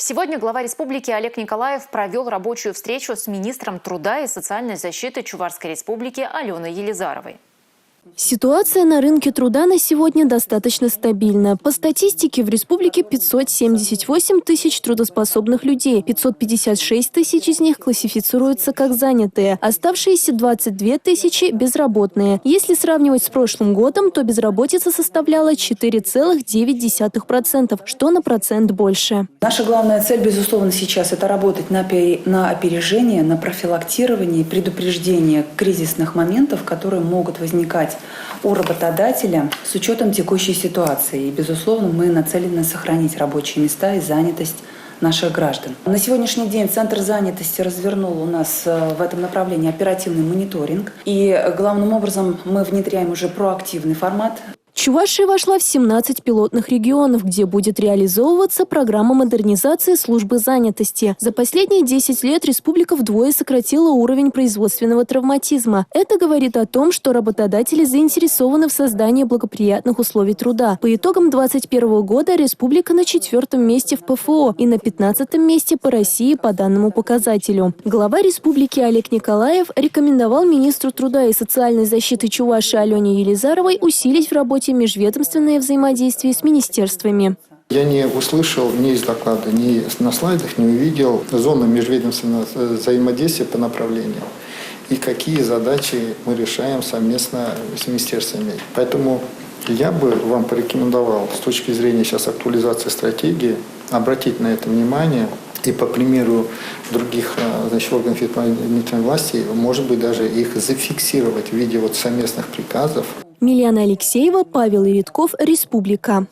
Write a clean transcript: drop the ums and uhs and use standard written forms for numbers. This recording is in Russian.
Сегодня глава республики Олег Николаев провел рабочую встречу с министром труда и социальной защиты Чувашской республики Аленой Елизаровой. Ситуация на рынке труда на сегодня достаточно стабильна. По статистике, в республике 578 тысяч трудоспособных людей. 556 тысяч из них классифицируются как занятые. Оставшиеся 22 тысячи – безработные. Если сравнивать с прошлым годом, то безработица составляла 4,9%, что на процент больше. Наша главная цель, безусловно, сейчас – это работать на опережение, на профилактирование и предупреждение кризисных моментов, которые могут возникать у работодателя с учетом текущей ситуации. И, безусловно, мы нацелены сохранить рабочие места и занятость наших граждан. На сегодняшний день Центр занятости развернул у нас в этом направлении оперативный мониторинг. И главным образом мы внедряем уже проактивный формат. Чувашия вошла в 17 пилотных регионов, где будет реализовываться программа модернизации службы занятости. За последние 10 лет республика вдвое сократила уровень производственного травматизма. Это говорит о том, что работодатели заинтересованы в создании благоприятных условий труда. По итогам 2021 года республика на 4-м месте в ПФО и на 15-м месте по России по данному показателю. Глава республики Олег Николаев рекомендовал министру труда и социальной защиты Чувашии Алене Елизаровой усилить в работе межведомственное взаимодействие с министерствами. Я не услышал ни из доклада, ни на слайдах не увидел зону межведомственного взаимодействия по направлениям и какие задачи мы решаем совместно с министерствами. Поэтому я бы вам порекомендовал с точки зрения сейчас актуализации стратегии обратить на это внимание и по примеру других органов исполнительной власти, может быть, даже их зафиксировать в виде совместных приказов. Милена Алексеева, Павел Иритков, Республика.